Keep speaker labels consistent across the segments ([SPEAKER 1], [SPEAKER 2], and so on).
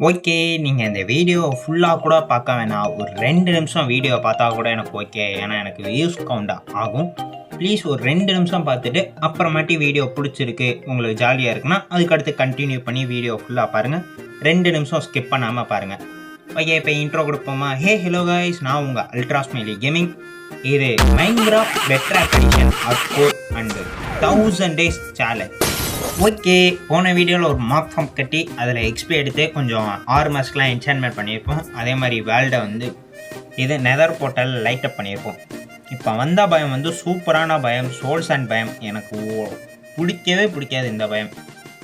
[SPEAKER 1] Okay. நீங்கள் இந்த வீடியோவை ஃபுல்லாக கூட பார்க்க வேணாம். ஒரு 2 நிமிஷம் வீடியோ பார்த்தா கூட எனக்கு ஓகே. ஏன்னா எனக்கு வியூஸ் கவுண்ட் ஆகும். ப்ளீஸ் ஒரு 2 நிமிஷம் பார்த்துட்டு அப்புறமாட்டி வீடியோ பிடிச்சிருக்கு, உங்களுக்கு ஜாலியாக இருக்குன்னா அதுக்கடுத்து கண்டினியூ பண்ணி வீடியோ ஃபுல்லாக பாருங்கள். 2 நிமிஷம் ஸ்கிப் பண்ணாமல் பாருங்கள். ஓகே, இப்போ இன்ட்ரோ கொடுப்போமா? ஹலோ கைஸ், நான் உங்கள் அல்ட்ரா ஸ்மைலி கேமிங். இது Minecraft Petrarch edition hardcore and 1000 days challenge. Okay, போன வீடியோவில் ஒரு மார்க் ஃபார்ம் கட்டி அதில் எக்ஸ்பி எடுத்து கொஞ்சம் ஆர்மர்ஸ்க்கெலாம் என்சான்மெண்ட் பண்ணியிருப்போம். அதே மாதிரி வேர்ல்டை இது நெதர் போர்ட்டல் லைட்டப் பண்ணியிருப்போம். இப்போ வந்த பயம் சூப்பரான பயம், சோல்ஸ் அண்ட் பயம். எனக்கு பிடிக்கவே பிடிக்காது இந்த பயம்.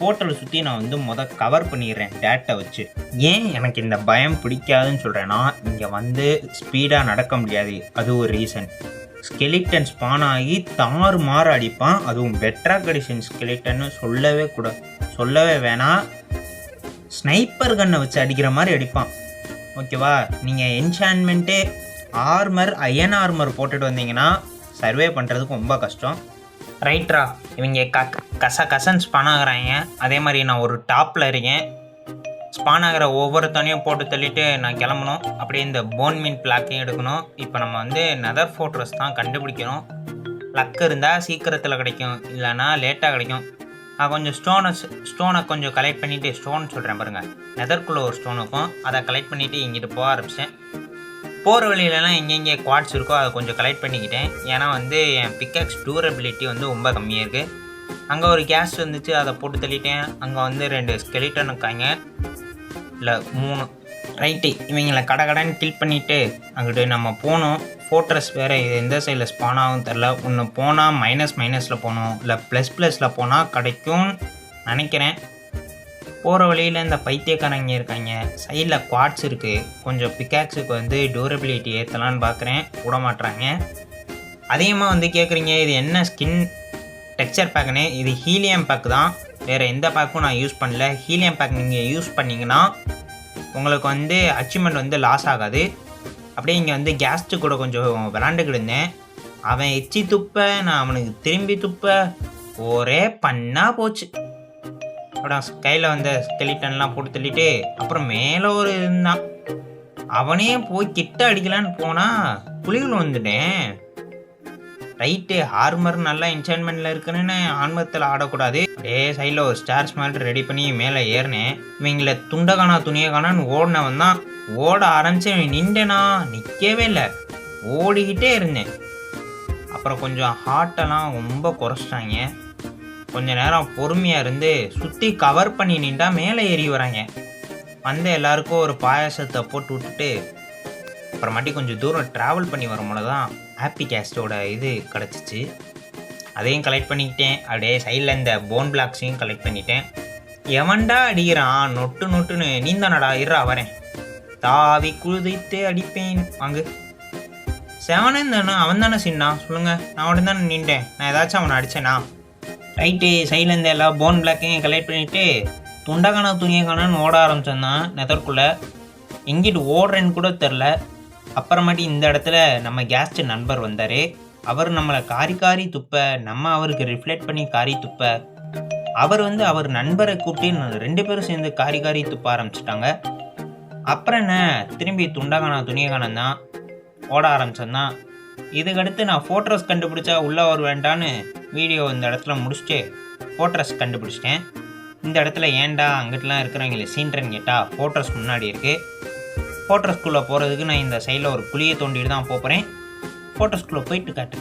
[SPEAKER 1] போர்ட்டலை சுற்றி நான் கவர் பண்ணிடுறேன் டேட்டை வச்சு. ஏன் எனக்கு இந்த பயம் பிடிக்காதுன்னு சொல்கிறேன்னா, இங்கே ஸ்பீடாக நடக்க முடியாது, அது ஒரு ரீசன். ஸ்கெலிட்டன் ஸ்பான் ஆகி தாறு மாறு அடிப்பான். அதுவும் பெட்ராக் எடிஷன் ஸ்கெலிட்டன்னு சொல்லவே வேணாம். ஸ்னைப்பர் கன்னை வச்சு அடிக்கிற மாதிரி அடிப்பான். ஓகேவா? நீங்கள் என்சான்மெண்ட்டு அயன் ஆர்மர் போட்டுட்டு வந்தீங்கன்னா சர்வே பண்ணுறதுக்கு ரொம்ப கஷ்டம். ரைட்ரா, இவங்க கசன் ஸ்பான் ஆகுறாங்க. அதே மாதிரி நான் ஒரு டாப்பில் இருக்கேன். ஸ்பான் ஆகிற ஒவ்வொருத்தனையும் போட்டு தள்ளிட்டு நான் கிளம்பணும். அப்படியே இந்த போன் மீன் பிளாக்கையும் எடுக்கணும். இப்போ நம்ம நெதர் ஃபோர்ட்ரஸ் தான் கண்டுபிடிக்கணும். லக் இருந்தால் சீக்கிரத்தில் கிடைக்கும், இல்லைனா லேட்டாக கிடைக்கும். நான் கொஞ்சம் ஸ்டோனை கொஞ்சம் கலெக்ட் பண்ணிவிட்டு, ஸ்டோன் சொல்கிறேன் பாருங்கள், நெதர்க்குள்ளே ஒரு ஸ்டோன் இருக்கும், அதை கலெக்ட் பண்ணிவிட்டு இங்கிட்டு போக ஆரம்பித்தேன். போகிற வழியிலலாம் எங்கெங்கே குவாட்ஸ் இருக்கோ அதை கொஞ்சம் கலெக்ட் பண்ணிக்கிட்டேன். ஏன்னா என் பிக்கெக்ஸ் டூரபிலிட்டி ரொம்ப கம்மியாக இருக்குது. அங்கே ஒரு கேஸ் வந்துச்சு, அதை போட்டு தள்ளிட்டேன். அங்கே 2 ஸ்கெலிட்டன் இருக்காங்க, இல்லை 3. ரைட்டு, இவங்களை கடைன்னு கில் பண்ணிவிட்டு அங்கிட்டு நம்ம போனோம். ஃபோர்ட்ரஸ் வேறு இது எந்த சைடில் ஸ்பான் ஆகும் தெரில. ஒன்று போனால் மைனஸில் போகணும், இல்லை ++ல் போனால் கிடைக்கும் நினைக்கிறேன். போகிற வழியில் இந்த பைத்தியக்காரங்க இருக்காங்க. சைடில் குவாட்ஸ் இருக்குது. கொஞ்சம் பிக்காக்ஸுக்கு டூரபிலிட்டி ஏற்றலான்னு பார்க்குறேன், விட மாட்டுறாங்க. அதிகமாக கேட்குறீங்க இது என்ன ஸ்கின் டெக்ஸ்சர் பேக்குன்னு. இது ஹீலியம் பேக் தான், வேறு எந்த பேக்கும் நான் யூஸ் பண்ணல. ஹீலியம் பேக் நீங்கள் யூஸ் பண்ணிங்கன்னா உங்களுக்கு அச்சீவ்மெண்ட் லாஸ் ஆகாது. அப்படியே இங்கே கேஸ்ட்டு கூட கொஞ்சம் விளாண்டுக்கிட்டு இருந்தேன். அவன் எச்சி துப்ப, நான் அவனுக்கு திரும்பி துப்ப, ஒரே பண்ணா போச்சு. அப்புறம் கையில் ஸ்கெலிட்டன்லாம் போட்டு தள்ளிட்டு அப்புறம் மேலே ஒரு இருந்தான். அவனே போய் கிட்ட அடிக்கலான்னு போனால் புலிகள் வந்துட்டேன். ரைட்டு, ஆர்மர் நல்லா என்சான்மெண்ட்டில் இருக்குன்னு ஆன்மத்தில் ஆடக்கூடாது. அப்படியே சைடில் ஒரு ஸ்டார்ஸ் மாதிரி ரெடி பண்ணி மேலே ஏறினேன். இவங்களை துண்டகானா துணியகானான்னு ஓடினவன் தான். ஓட ஆரம்பித்து நின்றேனா, நிற்கவே இல்லை, ஓடிக்கிட்டே இருந்தேன். அப்புறம் கொஞ்சம் ஹார்ட்டெல்லாம் ரொம்ப குறைச்சிட்டாங்க. கொஞ்ச நேரம் பொறுமையாக இருந்து சுற்றி கவர் பண்ணி நின்றா மேலே ஏறி வராங்க. எல்லாருக்கும் ஒரு பாயாசத்தை போட்டு விட்டுட்டு அப்புறமாட்டி கொஞ்சம் தூரம் ட்ராவல் பண்ணி வரும்போது தான் ஹாப்பி கேஸ்டோட இது கிடச்சிச்சு. அதையும் கலெக்ட் பண்ணிக்கிட்டேன். அப்படியே சைடில் இந்த போன் பிளாக்ஸையும் கலெக்ட் பண்ணிட்டேன். எவன்டா அடிக்கிறான் நொட்டுன்னு? நீந்தானடா, இருறா வரேன். தாவி குதித்து அடிப்பேன். வாங்கு செவனன் தானே, அவன் தானே சின்னா, சொல்லுங்கள். நான் அவன் தானே நின்றேன், நான் ஏதாச்சும் அவனை அடித்தேனா? ரைட்டு, சைடில் இந்த எல்லா போன் பிளாக்கையும் கலெக்ட் பண்ணிவிட்டு துண்டகானா துணியக்கானான்னு ஓட ஆரம்பித்தேன் நெதர்க்குள்ளே. எங்கிட்டு ஓடுறேன்னு கூட தெரில. அப்புறமாட்டி இந்த இடத்துல நம்ம கேஸ்ட் நண்பர் வந்தார். அவர் நம்மளை காரி துப்ப, நம்ம அவருக்கு ரிஃப்ளெக்ட் பண்ணி காரி துப்ப, அவர் அவர் நண்பரை கூப்பிட்டு 2 பேரும் சேர்ந்து காரி துப்ப ஆரம்பிச்சிட்டாங்க. அப்புறம் என்ன, திரும்பி துண்டகானா துணியகானம் தான் ஓட ஆரம்பிச்சேன். இதுக்கடுத்து நான் ஃபோர்ட்ரஸ் கண்டுபிடிச்சா உள்ளே வருவேண்டான்னு வீடியோ இந்த இடத்துல முடிச்சுட்டு ஃபோர்ட்ரஸ் கண்டுபிடிச்சிட்டேன். இந்த இடத்துல ஏன்டா அங்கிட்டலாம் இருக்கிறவங்கள சீன்றன்னு கேட்டால் ஃபோர்ட்ரஸ் முன்னாடி இருக்குது. ஃபோர்ட்ரஸ்குள்ளே போகிறதுக்கு நான் இந்த சைடில் ஒரு குழியை தோண்டிட்டு தான் போகிறேன். ஃபோர்ட்ரஸ்குள்ளே போயிட்டு காட்டு.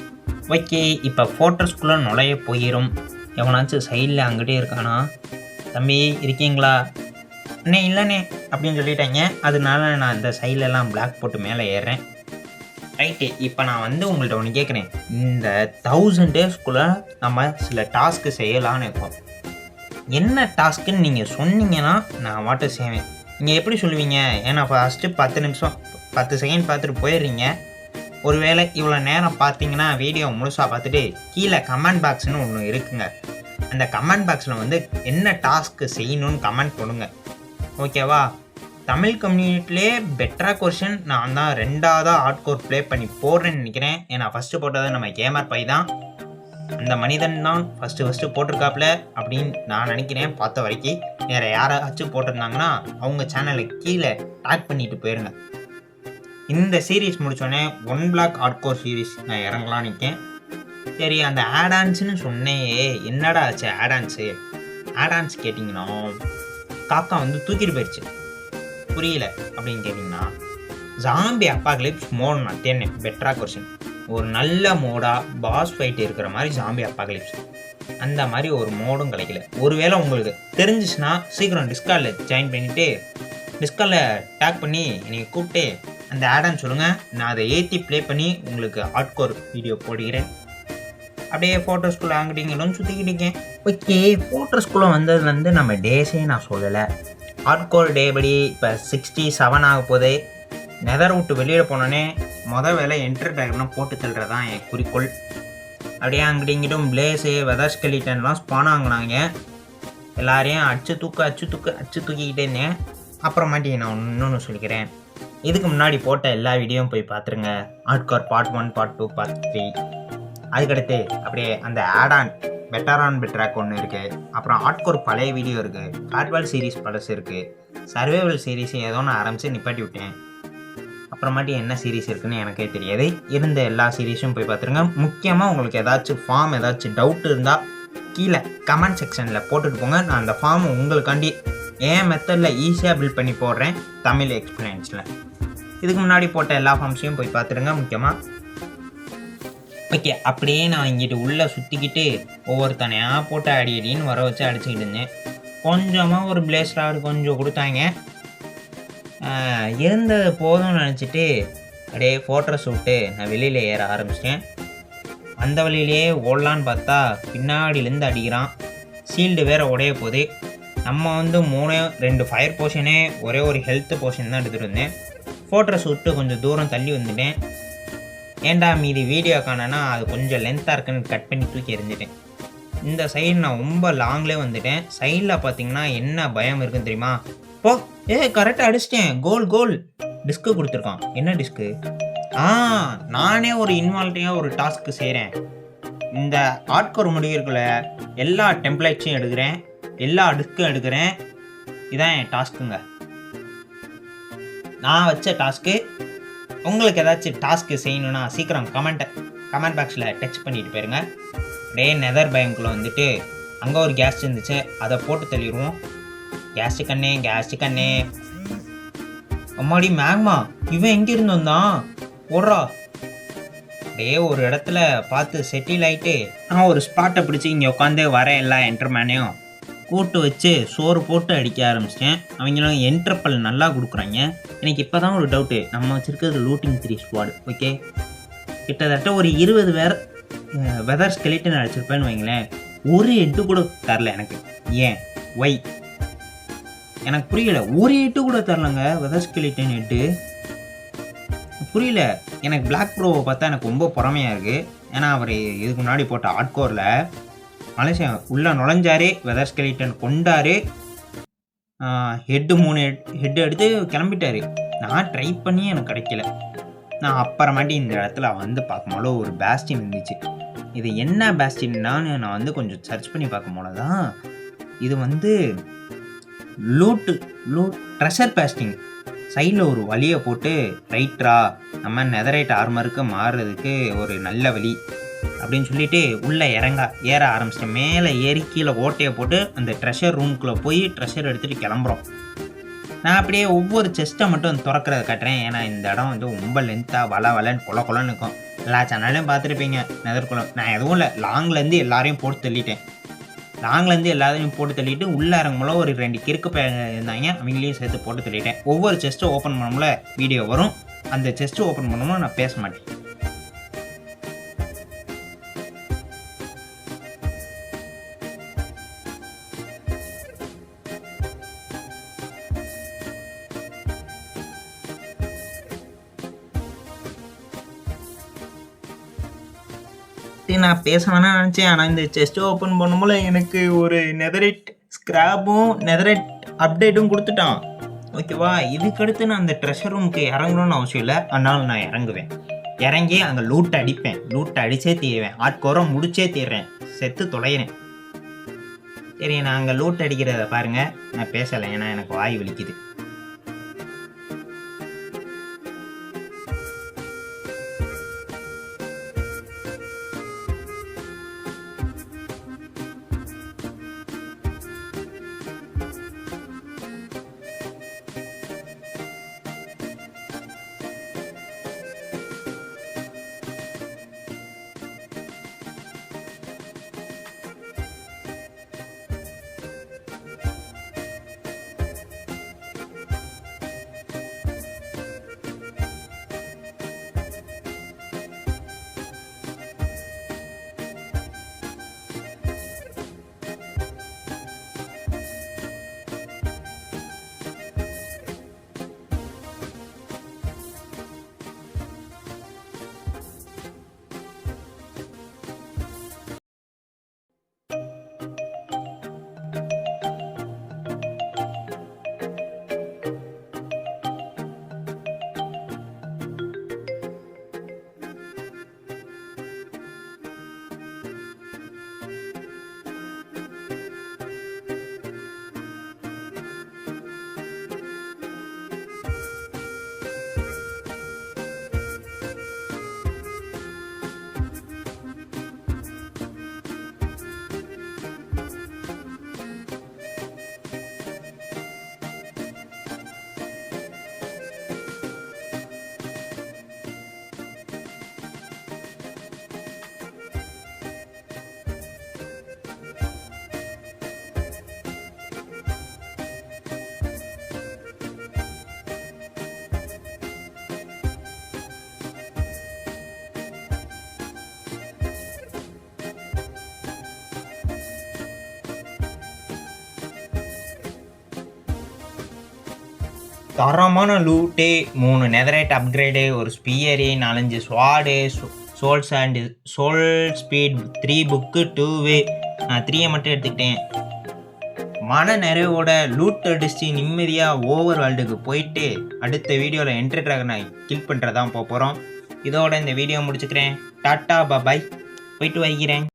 [SPEAKER 1] ஓகே, இப்போ ஃபோர்ட்ரஸ்குள்ளே நுழைய போயிடும். எவனாச்சும் சைடில் அங்கிட்டே இருக்கானா? தம்பி இருக்கீங்களா? அண்ணே இல்லைண்ணே அப்படின்னு சொல்லிட்டாங்க. அதனால நான் இந்த சைட்லலாம் பிளாக் போட்டு மேலே ஏறுறேன். ரைட்டு, இப்போ நான் உங்கள்கிட்ட ஒன்று கேட்குறேன். இந்த 1000 daysக்குள்ளே நம்ம சில டாஸ்க்கு செய்யலான்னு இருக்கோம். என்ன டாஸ்க்குன்னு நீங்கள் சொன்னீங்கன்னா நான் வாட்டு செய்வேன். நீங்கள் எப்படி சொல்லுவீங்க? ஏன்னா ஃபஸ்ட்டு 10 செகண்ட் பார்த்துட்டு போயிடுறீங்க. ஒருவேளை இவ்வளோ நேரம் பார்த்தீங்கன்னா வீடியோ முழுசாக பார்த்துட்டு கீழே கமெண்ட் பாக்ஸ்னு ஒன்று இருக்குங்க. அந்த கமெண்ட் பாக்ஸில் என்ன டாஸ்க்கு செய்யணும்னு கமெண்ட் பண்ணுங்க. ஓகேவா? தமிழ் கம்யூனிட்டிலே பெட்ராக் வெர்ஷன் நான் தான் 2வது ஹார்ட்கோர் ப்ளே பண்ணி போடுறேன்னு நினைக்கிறேன். ஏன்னா ஃபஸ்ட்டு போட்டது நம்ம கேமர் பை தான். அந்த மனிதன் தான் ஃபஸ்ட்டு போட்டிருக்காப்புல அப்படின்னு நான் நினைக்கிறேன். பார்த்த வரைக்கும் வேறு யாராச்சும் போட்டிருந்தாங்கன்னா அவங்க சேனலை கீழே டேக் பண்ணிட்டு போயிருங்க. இந்த சீரீஸ் முடித்தோடனே 1 Block Hardcore சீரீஸ் நான் இறங்கலான்னு இருக்கேன். சரி, அந்த ஆடான்ஸ்னு சொன்னேன், என்னடா ஆச்சு ஆடான்ஸ் கேட்டிங்கன்னா காக்கா வந்து தூக்கிட்டு போயிடுச்சு, புரியல அப்படின்னு கேட்டிங்கன்னா ஜாம்பி அப்பாகலிப்ஸ் மோட் நான் தேர்னேன். பெட்டரா கொஸ்டின், ஒரு நல்ல மோடாக பாஸ் ஃபைட் இருக்கிற மாதிரி ஜாம்பி அப்பாகலிப்ஸ் அந்த மாதிரி ஒரு மோடும் கிடைக்கல. ஒருவேளை உங்களுக்கு தெரிஞ்சிச்சுன்னா சீக்கிரம் டிஸ்கார்டில் ஜாயின் பண்ணிவிட்டு டிஸ்கார்டில் டேக் பண்ணி என்னை கூப்பிட்டு அந்த ஆடான்னு சொல்லுங்கள், நான் அதை ஏற்றி ப்ளே பண்ணி உங்களுக்கு ஹார்ட்கோர் வீடியோ போடுகிறேன். அப்படியே ஃபோட்டோஸ்குள்ளே அங்கிட்டீங்களும் சுற்றிக்கிட்டு இருக்கேன். ஓகே, ஃபோட்டோஸ்குள்ளே வந்ததுலேருந்து நம்ம டேஸே நான் சொல்லலை. ஹார்ட்கோர் டே படி இப்போ 67 ஆக போதே. நெதர் விட்டு வெளியில் போனோன்னே வேலை என்டர் டயக்ராம் போட்டு தள்ளுறதான் என் குறிக்கோள். அப்படியே அங்கிட்டும் பிளேஸு வெதர் ஸ்கெலிட்டன்லாம் ஸ்பான் வாங்கினாங்க. எல்லாரையும் அடிச்சு தூக்கிக்கிட்டே இருந்தேன். அப்புறமாட்டி நான் இன்னொன்று சொல்லிக்கிறேன், இதுக்கு முன்னாடி போட்ட எல்லா வீடியோவும் போய் பார்த்துருங்க. Hardcore part 1, part 2, part 3. அதுக்கடுத்து அப்படியே அந்த ஆடான் பெட்டரான் பெட்ராக் ஒன்று இருக்குது. அப்புறம் ஹார்ட்கோர் பழைய வீடியோ இருக்குது, ஹார்ட்வேல் சீரீஸ் பழசு இருக்குது, சர்வைவல் சீரீஸ் ஏதோ நான் ஆரம்பித்து நிப்பாட்டி விட்டேன். அப்புறமாட்டி என்ன சீரீஸ் இருக்குதுன்னு எனக்கே தெரியாது. இருந்த எல்லா சீரீஸும் போய் பார்த்துருங்க. முக்கியமாக உங்களுக்கு ஏதாச்சும் டவுட் இருந்தால் கீழே கமெண்ட் செக்ஷனில் போட்டுட்டு போங்க. நான் அந்த ஃபார்ம் உங்களுக்காண்டி என் மெத்தடில் ஈஸியாக பில்ட் பண்ணி போடுறேன் தமிழ் எக்ஸ்பீரியன்ஸில். இதுக்கு முன்னாடி போட்ட எல்லா ஃபார்ம்ஸையும் போய் பார்த்துருங்க முக்கியமாக. ஓகே, அப்படியே நான் இங்கிட்டு உள்ளே சுற்றிக்கிட்டு ஒவ்வொருத்தனையாக போட்டு அடின்னு வர வச்சு அடிச்சுக்கிட்டு இருந்தேன். கொஞ்சமாக ஒரு பிளேஸ் ராடு கொஞ்சம் கொடுத்தாங்க. இருந்தது போதும்னு நினச்சிட்டு அப்படியே ஃபோட்டோஸ் விட்டு நான் வெளியில் ஏற ஆரம்பிச்சிட்டேன். அந்த வழியிலேயே ஓடலான்னு பார்த்தா பின்னாடியிலேருந்து அடிக்கிறான். ஷீல்டு வேறு உடைய போகுது. நம்ம வந்து 2 ஃபயர் போர்ஷனே ஒரே ஒரு ஹெல்த் போர்ஷன் தான் எடுத்துகிட்டு வந்தேன். ஃபோட்டோஸ் விட்டு கொஞ்சம் தூரம் தள்ளி வந்துட்டேன். ஏண்டா மீதி வீடியோ காணனா அது கொஞ்சம் லென்த்தாக இருக்குன்னு கட் பண்ணி தூக்கி எறிஞ்சிட்டேன். இந்த சைடு நான் ரொம்ப லாங்லேயே வந்துட்டேன். சைடில் பார்த்தீங்கன்னா என்ன பயம் இருக்குன்னு தெரியுமா? போ, கரெக்டாக அடிச்சிட்டேன். கோல் டிஸ்க்கு கொடுத்துருக்கான். என்ன டிஸ்க்கு? நானே ஒரு இன்வால்வ்டாக ஒரு டாஸ்க்கு செய்கிறேன். இந்த ஹார்ட்கோர் முடிவுக்குள்ள எல்லா டெம்ப்ளேட்ஸையும் எடுக்கிறேன், எல்லா டிஸ்க்கும் எடுக்கிறேன். இதான் என் டாஸ்க்குங்க, நான் வச்ச டாஸ்க்கு. உங்களுக்கு ஏதாச்சும் டாஸ்க்கு செய்யணுன்னா சீக்கிரம் கமெண்ட் பாக்ஸில் டச் பண்ணிட்டு போயிருங்க. அப்படியே நெதர் பயங்குள்ளே வந்துட்டு அங்கே ஒரு கேஸ் இருந்துச்சு, அதை போட்டு தள்ளிடுவோம். கேஸ்ட் கண்ணே அம்மாடி மேக்மா, இவன் எங்கேருந்து வந்தான்? ஓடுறா. அப்படியே ஒரு இடத்துல பார்த்து செட்டில் ஆகிட்டு நான் ஒரு ஸ்பாட்டை பிடிச்சி இங்கே உட்காந்து வர எல்லா என்டர்மேனையும் கூட்டு வச்சு சோறு போட்டு அடிக்க ஆரம்பிச்சிட்டேன். அவங்களும் என்ட்ரப்பல் நல்லா கொடுக்குறாங்க. எனக்கு இப்போ தான் ஒரு டவுட்டு, நம்ம வச்சுருக்கிறது லூட்டிங் 3 ஸ்குவாடு. ஓகே, கிட்டத்தட்ட ஒரு 20 பேர் வெதர் ஸ்கெலிட்டன் அடிச்சிருப்பேன்னு வைங்களேன். ஒரு எட்டு கூட தரல எனக்கு. ஏன் ஒய் எனக்கு புரியல. ஒரு எட்டு கூட தரலங்க வெதர் ஸ்கெலிட்டன் எட்டு. புரியல. எனக்கு பிளாக் ப்ரோவை பார்த்தா எனக்கு ரொம்ப பொறாமையாக இருக்குது. ஏன்னா அவர் இதுக்கு முன்னாடி போட்ட ஹார்ட்கோரில் மலேசியா உள்ளே நுழைஞ்சாரு, வெதர் ஸ்கெலிட்டன் கொண்டாரு, ஹெட்டு 3 ஹெட்டு எடுத்து கிளம்பிட்டாரு. நான் ட்ரை பண்ணி எனக்கு கிடைக்கல. நான் அப்புறமாட்டி இந்த இடத்துல வந்து பார்க்கும்போது ஒரு பேஸ்டின் இருந்துச்சு. இது என்ன பேஸ்டின்னான்னு நான் வந்து கொஞ்சம் சர்ச் பண்ணி பார்க்கும்போது தான் இது வந்து லூட் ட்ரெஷர் பேஸ்டிங். சைடில் ஒரு வழியை போட்டு ரைட்ரா நம்ம நெதரைட் ஆர்மருக்கு மாறுறதுக்கு ஒரு நல்ல வழி அப்படின்னு சொல்லிட்டு உள்ளே ஏற ஆரம்பிச்சிட்டேன். மேலே ஏறி கீழே ஓட்டையை போட்டு அந்த ட்ரெஷர் ரூம்குள்ளே போய் ட்ரெஷர் எடுத்துகிட்டு கிளம்புறோம். நான் அப்படியே ஒவ்வொரு செஸ்ட்டை மட்டும் திறக்கிறத காட்டுறேன். ஏன்னா இந்த இடம் வந்து ரொம்ப லென்த்தாக வளன்னு கொலன்னு இருக்கும். எல்லா சேனல்லையும் பார்த்துருப்பீங்க நெதர்குளம். நான் எதுவும் இல்லை, லாங்லேருந்து எல்லாரையும் போட்டு தள்ளிட்டேன். உள்ளே இறங்கும்போல ஒரு 2 கிறுக்கு இருந்தாங்க, அவங்களையும் சேர்த்து போட்டு தள்ளிட்டேன். ஒவ்வொரு செஸ்ட்டும் ஓப்பன் பண்ணும்போல வீடியோ வரும். அந்த செஸ்ட்டு ஓப்பன் பண்ணும்போது நான் பேச மாட்டேன். நான் பேச வேணாம் நினச்சேன். ஆனால் இந்த செஸ்ட்டு ஓப்பன் பண்ணும்போது எனக்கு ஒரு நெதரைட் ஸ்க்ராப்பும் நெதரைட் அப்டேட்டும் கொடுத்துட்டான். ஓகேவா, இதுக்கடுத்து நான் அந்த ட்ரெஷர் ரூமுக்கு இறங்கணும்னு அவசியம் இல்லை, அதனால் நான் இறங்குவேன். இறங்கி அங்கே லூட்டை அடிப்பேன். லூட்டை அடித்தே தீருவேன். ஆட்கோரை முடிச்சே தீர்றேன். செத்து தொலைகிறேன். சரி, நான் அங்கே லூட் அடிக்கிறத பாருங்கள். நான் பேசலை, ஏன்னா எனக்கு வாய் வலிக்குது. தரமான லூட்டு, 3 நெதரைட் அப்கிரேடு, ஒரு spear, 4-5 sword, soul sand, soul speed, 3 book, 2 நான் 3 மட்டும் எடுத்துக்கிட்டேன். மன நிறைவோட லூட் அடிச்சு நிம்மதியாக ஓவர் வேர்ல்டுக்கு போயிட்டு அடுத்த வீடியோவில் என்ட்ரி ட்ராகனை கில் பண்ணுறதான் போகிறோம். இதோட இந்த வீடியோ முடிச்சுக்கிறேன். டாட்டா பாய், போயிட்டு வைக்கிறேன்.